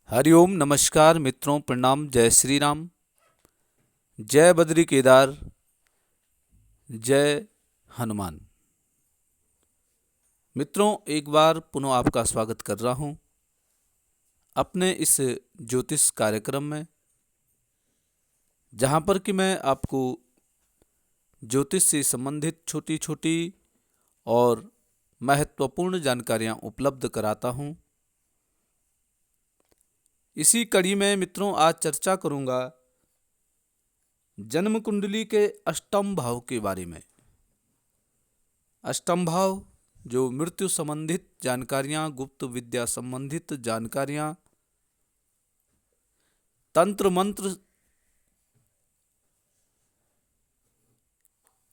हरिओम नमस्कार मित्रों, प्रणाम। जय श्री राम, जय बद्री केदार, जय हनुमान। मित्रों, एक बार पुनः आपका स्वागत कर रहा हूं अपने इस ज्योतिष कार्यक्रम में, जहां पर कि मैं आपको ज्योतिष से संबंधित छोटी छोटी और महत्वपूर्ण जानकारियां उपलब्ध कराता हूं। इसी कड़ी में मित्रों आज चर्चा करूंगा जन्म कुंडली के अष्टम भाव के बारे में। अष्टम भाव जो मृत्यु संबंधित जानकारियां, गुप्त विद्या संबंधित जानकारियां, तंत्र मंत्र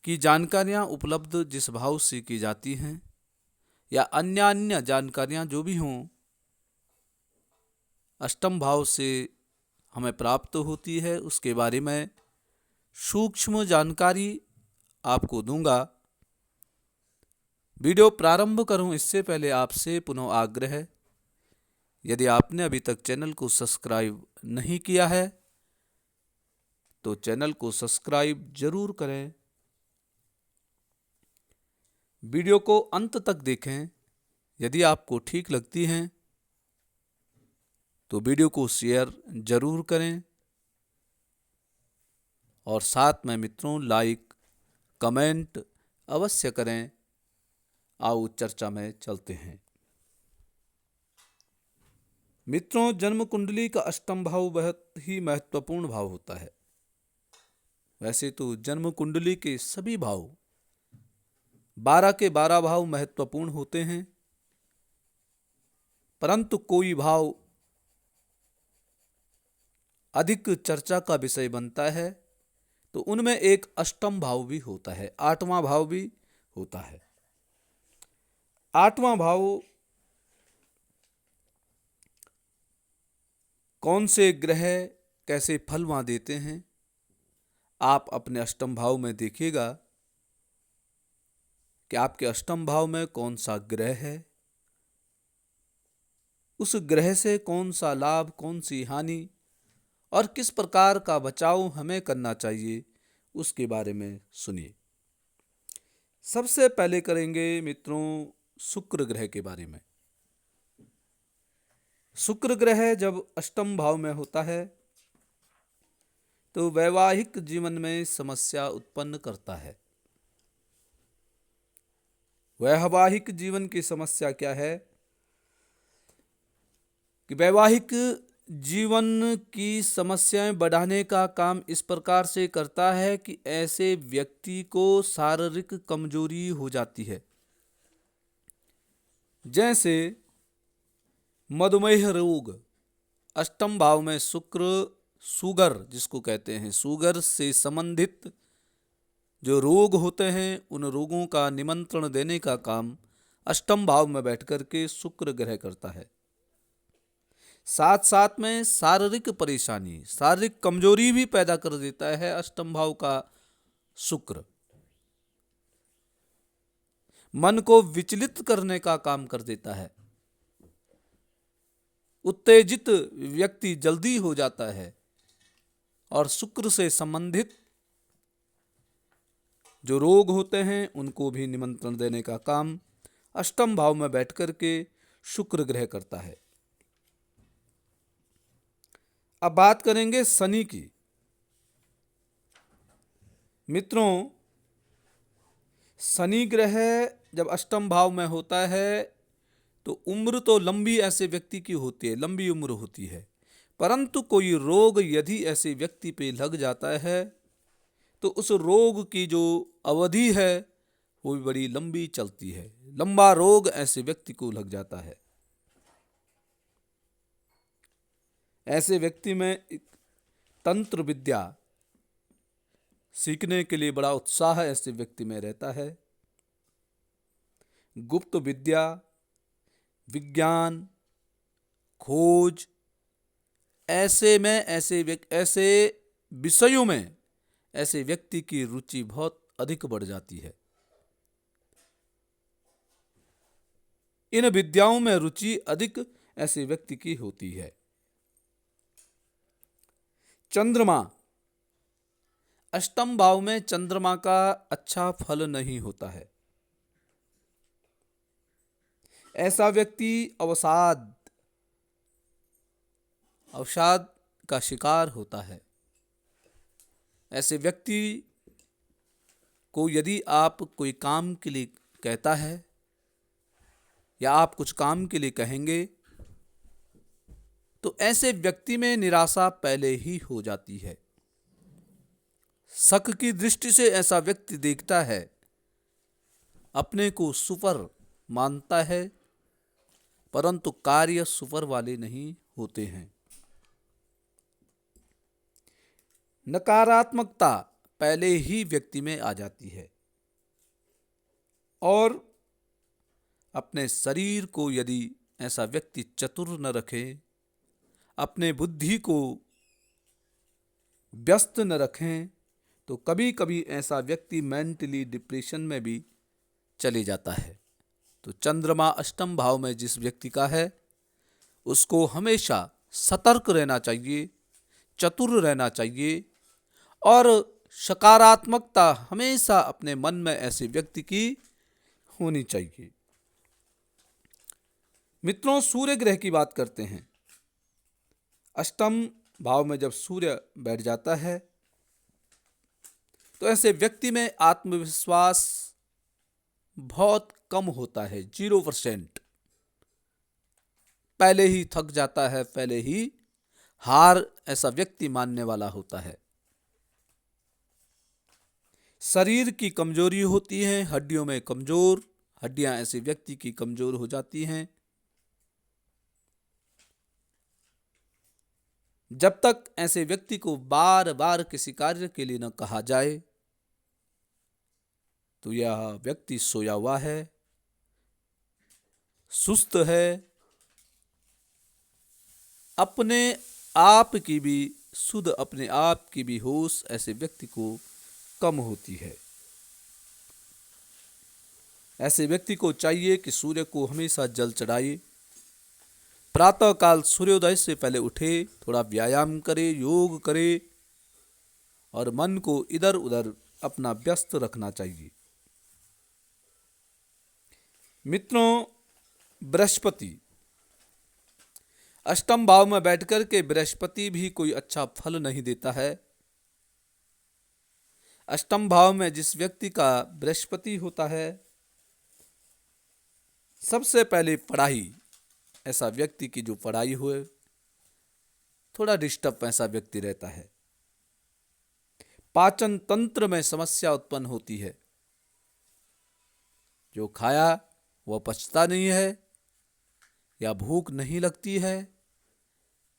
की जानकारियां उपलब्ध जिस भाव से की जाती हैं, या अन्य जानकारियां जो भी हों, अष्टम भाव से हमें प्राप्त होती है, उसके बारे में सूक्ष्म जानकारी आपको दूंगा। वीडियो प्रारंभ करूं इससे पहले आपसे पुनः आग्रह है, यदि आपने अभी तक चैनल को सब्सक्राइब नहीं किया है तो चैनल को सब्सक्राइब जरूर करें। वीडियो को अंत तक देखें। यदि आपको ठीक लगती हैं तो वीडियो को शेयर जरूर करें, और साथ में मित्रों लाइक कमेंट अवश्य करें। आओ चर्चा में चलते हैं। मित्रों, जन्म कुंडली का अष्टम भाव बहुत ही महत्वपूर्ण भाव होता है। वैसे तो जन्म कुंडली के सभी भाव 12 के 12 भाव महत्वपूर्ण होते हैं, परंतु कोई भाव अधिक चर्चा का विषय बनता है तो उनमें एक अष्टम भाव भी होता है, आठवां भाव भी होता है। आठवां भाव कौन से ग्रह कैसे फल वहां देते हैं, आप अपने अष्टम भाव में देखिएगा कि आपके अष्टम भाव में कौन सा ग्रह है, उस ग्रह से कौन सा लाभ, कौन सी हानि और किस प्रकार का बचाव हमें करना चाहिए, उसके बारे में सुनिए। सबसे पहले करेंगे मित्रों शुक्र ग्रह के बारे में। शुक्र ग्रह जब अष्टम भाव में होता है तो वैवाहिक जीवन में समस्या उत्पन्न करता है। वैवाहिक जीवन की समस्या क्या है कि वैवाहिक जीवन की समस्याएं बढ़ाने का काम इस प्रकार से करता है कि ऐसे व्यक्ति को शारीरिक कमजोरी हो जाती है। जैसे मधुमेह रोग, अष्टम भाव में शुक्र शुगर जिसको कहते हैं, शुगर से संबंधित जो रोग होते हैं, उन रोगों का निमंत्रण देने का काम अष्टम भाव में बैठकर के शुक्र ग्रह करता है। साथ साथ में शारीरिक परेशानी, शारीरिक कमजोरी भी पैदा कर देता है अष्टम भाव का शुक्र। मन को विचलित करने का काम कर देता है। उत्तेजित व्यक्ति जल्दी हो जाता है, और शुक्र से संबंधित जो रोग होते हैं उनको भी निमंत्रण देने का काम अष्टम भाव में बैठकर के शुक्र ग्रह करता है। अब बात करेंगे शनि की। मित्रों, शनि ग्रह जब अष्टम भाव में होता है तो उम्र तो लंबी ऐसे व्यक्ति की होती है, लंबी उम्र होती है, परंतु कोई रोग यदि ऐसे व्यक्ति पे लग जाता है तो उस रोग की जो अवधि है वो भी बड़ी लंबी चलती है। लंबा रोग ऐसे व्यक्ति को लग जाता है। ऐसे व्यक्ति में एक तंत्र विद्या सीखने के लिए बड़ा उत्साह ऐसे व्यक्ति में रहता है। गुप्त विद्या, विज्ञान, खोज, ऐसे विषयों में ऐसे व्यक्ति की रुचि बहुत अधिक बढ़ जाती है। इन विद्याओं में रुचि अधिक ऐसे व्यक्ति की होती है। चंद्रमा, अष्टम भाव में चंद्रमा का अच्छा फल नहीं होता है। ऐसा व्यक्ति अवसाद का शिकार होता है। ऐसे व्यक्ति को यदि आप कोई काम के लिए कहता है या आप कुछ काम के लिए कहेंगे तो ऐसे व्यक्ति में निराशा पहले ही हो जाती है। शक की दृष्टि से ऐसा व्यक्ति देखता है, अपने को सुपर मानता है, परंतु कार्य सुपर वाले नहीं होते हैं। नकारात्मकता पहले ही व्यक्ति में आ जाती है और अपने शरीर को यदि ऐसा व्यक्ति चतुर न रखे, अपने बुद्धि को व्यस्त न रखें, तो कभी कभी ऐसा व्यक्ति मेंटली डिप्रेशन में भी चले जाता है। तो चंद्रमा अष्टम भाव में जिस व्यक्ति का है उसको हमेशा सतर्क रहना चाहिए, चतुर रहना चाहिए और सकारात्मकता हमेशा अपने मन में ऐसे व्यक्ति की होनी चाहिए। मित्रों, सूर्य ग्रह की बात करते हैं। अष्टम भाव में जब सूर्य बैठ जाता है तो ऐसे व्यक्ति में आत्मविश्वास बहुत कम होता है, 0%। पहले ही थक जाता है, पहले ही हार ऐसा व्यक्ति मानने वाला होता है। शरीर की कमजोरी होती है, हड्डियों में हड्डियां ऐसे व्यक्ति की कमजोर हो जाती हैं। जब तक ऐसे व्यक्ति को बार बार किसी कार्य के लिए न कहा जाए तो यह व्यक्ति सोया हुआ है, सुस्त है, अपने आप की भी होश ऐसे व्यक्ति को कम होती है। ऐसे व्यक्ति को चाहिए कि सूर्य को हमेशा जल चढ़ाए, प्रातः काल सूर्योदय से पहले उठे, थोड़ा व्यायाम करे, योग करे और मन को इधर उधर अपना व्यस्त रखना चाहिए। मित्रों, बृहस्पति, अष्टम भाव में बैठकर के बृहस्पति भी कोई अच्छा फल नहीं देता है। अष्टम भाव में जिस व्यक्ति का बृहस्पति होता है, सबसे पहले पढ़ाई, ऐसा व्यक्ति की जो पढ़ाई हुए, थोड़ा डिस्टर्ब ऐसा व्यक्ति रहता है। पाचन तंत्र में समस्या उत्पन्न होती है, जो खाया वह पचता नहीं है या भूख नहीं लगती है,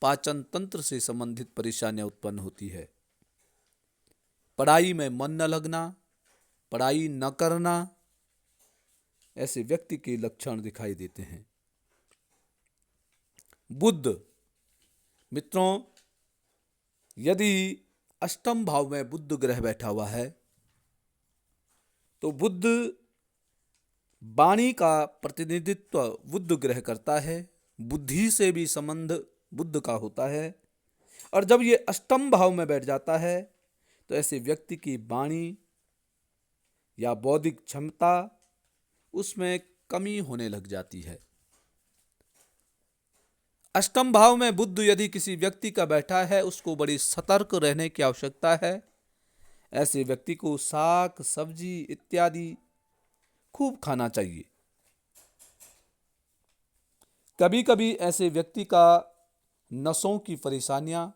पाचन तंत्र से संबंधित परेशानियां उत्पन्न होती है। पढ़ाई में मन न लगना, पढ़ाई न करना, ऐसे व्यक्ति के लक्षण दिखाई देते हैं। बुध, मित्रों, यदि अष्टम भाव में बुध ग्रह बैठा हुआ है तो बुध वाणी का प्रतिनिधित्व बुध ग्रह करता है, बुद्धि से भी संबंध बुध का होता है। और जब ये अष्टम भाव में बैठ जाता है तो ऐसे व्यक्ति की वाणी या बौद्धिक क्षमता उसमें कमी होने लग जाती है। अष्टम भाव में बुध यदि किसी व्यक्ति का बैठा है, उसको बड़ी सतर्क रहने की आवश्यकता है। ऐसे व्यक्ति को साग सब्जी इत्यादि खूब खाना चाहिए। कभी कभी ऐसे व्यक्ति का नसों की परेशानियां,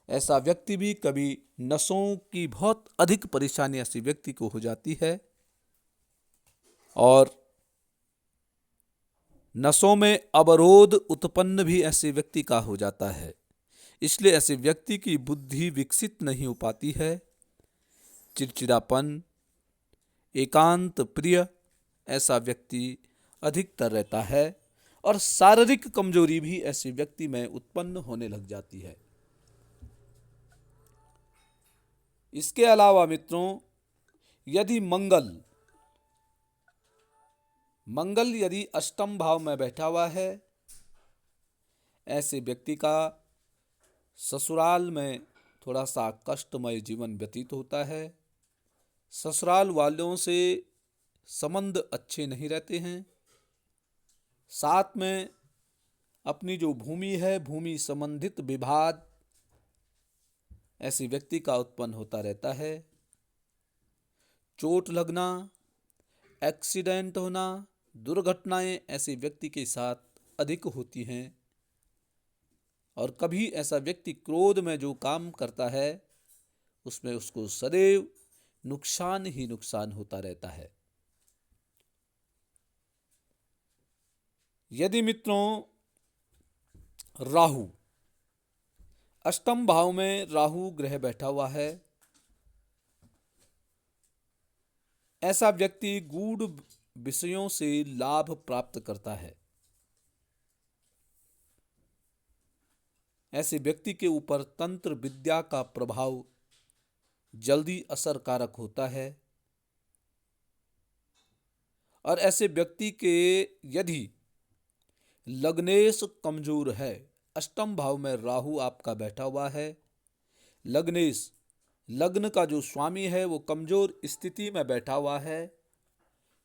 ऐसा व्यक्ति भी कभी नसों की बहुत अधिक परेशानी ऐसे व्यक्ति को हो जाती है और नसों में अवरोध उत्पन्न भी ऐसे व्यक्ति का हो जाता है। इसलिए ऐसे व्यक्ति की बुद्धि विकसित नहीं हो पाती है, चिड़चिड़ापन, एकांत प्रिय ऐसा व्यक्ति अधिकतर रहता है और शारीरिक कमजोरी भी ऐसे व्यक्ति में उत्पन्न होने लग जाती है। इसके अलावा मित्रों, यदि मंगल यदि अष्टम भाव में बैठा हुआ है, ऐसे व्यक्ति का ससुराल में थोड़ा सा कष्टमय जीवन व्यतीत होता है। ससुराल वालों से संबंध अच्छे नहीं रहते हैं। साथ में अपनी जो भूमि है, भूमि संबंधित विवाद ऐसे व्यक्ति का उत्पन्न होता रहता है। चोट लगना, एक्सीडेंट होना, दुर्घटनाएं ऐसे व्यक्ति के साथ अधिक होती हैं। और कभी ऐसा व्यक्ति क्रोध में जो काम करता है उसमें उसको सदैव नुकसान ही नुकसान होता रहता है। यदि मित्रों राहु, अष्टम भाव में राहु ग्रह बैठा हुआ है, ऐसा व्यक्ति गूढ़ विषयों से लाभ प्राप्त करता है। ऐसे व्यक्ति के ऊपर तंत्र विद्या का प्रभाव जल्दी असरकारक होता है। और ऐसे व्यक्ति के यदि लग्नेश कमजोर है, अष्टम भाव में राहु आपका बैठा हुआ है, लग्नेश लग्न का जो स्वामी है वो कमजोर स्थिति में बैठा हुआ है,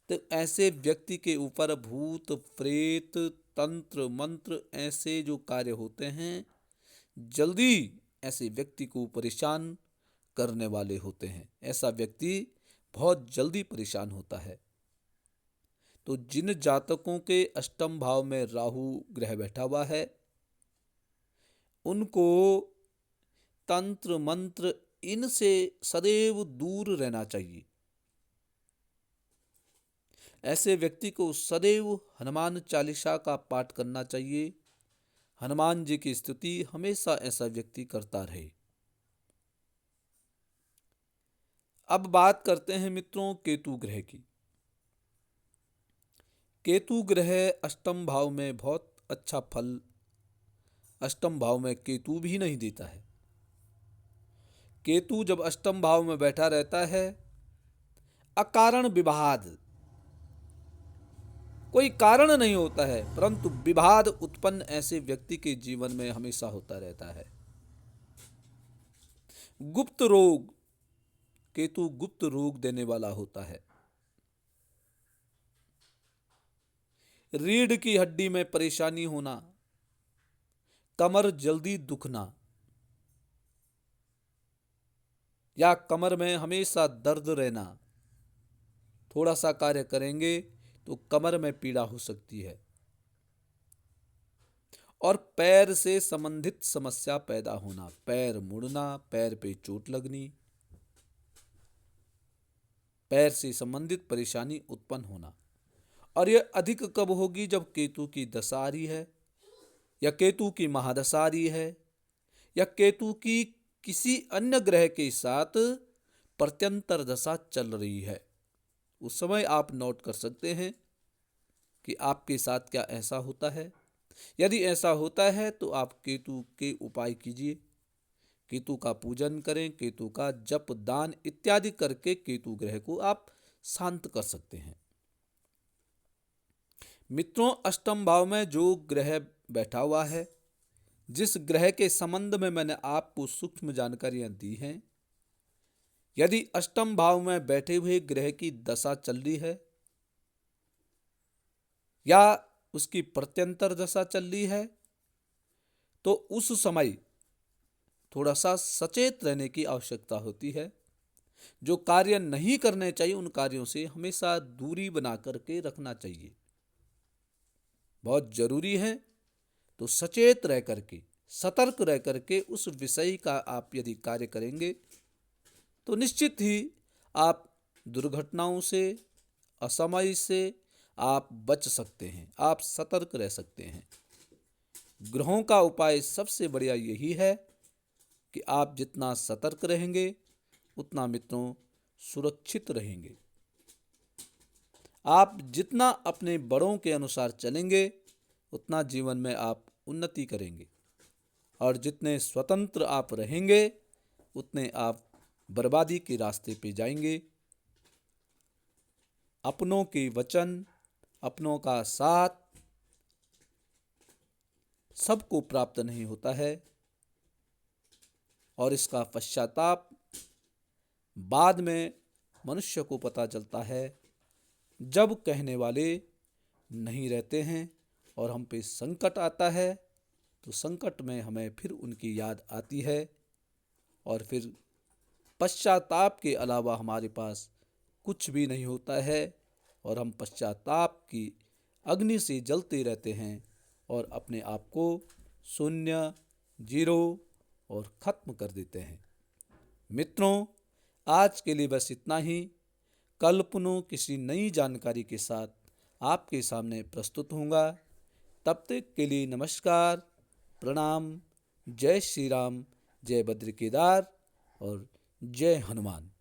तो ऐसे व्यक्ति के ऊपर भूत प्रेत तंत्र मंत्र ऐसे जो कार्य होते हैं जल्दी ऐसे व्यक्ति को परेशान करने वाले होते हैं। ऐसा व्यक्ति बहुत जल्दी परेशान होता है। तो जिन जातकों के अष्टम भाव में राहु ग्रह बैठा हुआ है उनको तंत्र मंत्र इनसे सदैव दूर रहना चाहिए। ऐसे व्यक्ति को सदैव हनुमान चालीसा का पाठ करना चाहिए। हनुमान जी की स्तुति हमेशा ऐसा व्यक्ति करता रहे। अब बात करते हैं मित्रों केतु ग्रह की। केतु ग्रह अष्टम भाव में बहुत अच्छा फल अष्टम भाव में केतु भी नहीं देता है। केतु जब अष्टम भाव में बैठा रहता है, अकारण विवाद, कोई कारण नहीं होता है परंतु विवाद उत्पन्न ऐसे व्यक्ति के जीवन में हमेशा होता रहता है। गुप्त रोग, केतु गुप्त रोग देने वाला होता है। रीढ़ की हड्डी में परेशानी होना, कमर जल्दी दुखना या कमर में हमेशा दर्द रहना, थोड़ा सा कार्य करेंगे तो कमर में पीड़ा हो सकती है। और पैर से संबंधित समस्या पैदा होना, पैर मुड़ना, पैर पे चोट लगनी, पैर से संबंधित परेशानी उत्पन्न होना। और यह अधिक कब होगी? जब केतु की दशा आ रही है या केतु की महादशा आ रही है या केतु की किसी अन्य ग्रह के साथ प्रत्यंतर दशा चल रही है। उस समय आप नोट कर सकते हैं कि आपके साथ क्या ऐसा होता है। यदि ऐसा होता है तो आप केतु के उपाय कीजिए, केतु का पूजन करें, केतु का जप दान इत्यादि करके केतु ग्रह को आप शांत कर सकते हैं। मित्रों, अष्टम भाव में जो ग्रह बैठा हुआ है, जिस ग्रह के संबंध में मैंने आपको सूक्ष्म जानकारियां दी हैं, यदि अष्टम भाव में बैठे हुए ग्रह की दशा चल रही है या उसकी प्रत्यंतर दशा चल रही है तो उस समय थोड़ा सा सचेत रहने की आवश्यकता होती है। जो कार्य नहीं करने चाहिए उन कार्यों से हमेशा दूरी बना करके रखना चाहिए, बहुत जरूरी है। तो सचेत रह करके, सतर्क रह करके उस विषय का आप यदि कार्य करेंगे तो निश्चित ही आप दुर्घटनाओं से, असमय से आप बच सकते हैं, आप सतर्क रह सकते हैं। ग्रहों का उपाय सबसे बढ़िया यही है कि आप जितना सतर्क रहेंगे उतना मित्रों सुरक्षित रहेंगे। आप जितना अपने बड़ों के अनुसार चलेंगे उतना जीवन में आप उन्नति करेंगे और जितने स्वतंत्र आप रहेंगे उतने आप बर्बादी के रास्ते पे जाएंगे। अपनों के वचन, अपनों का साथ सबको प्राप्त नहीं होता है। और इसका पश्चाताप बाद में मनुष्य को पता चलता है जब कहने वाले नहीं रहते हैं और हम पे संकट आता है, तो संकट में हमें फिर उनकी याद आती है और फिर पश्चाताप के अलावा हमारे पास कुछ भी नहीं होता है और हम पश्चाताप की अग्नि से जलते रहते हैं और अपने आप को शून्य, जीरो और ख़त्म कर देते हैं। मित्रों, आज के लिए बस इतना ही। कल पुनः किसी नई जानकारी के साथ आपके सामने प्रस्तुत होऊंगा। तब तक के लिए नमस्कार, प्रणाम, जय श्री राम, जय बद्र केदार और जय हनुमान।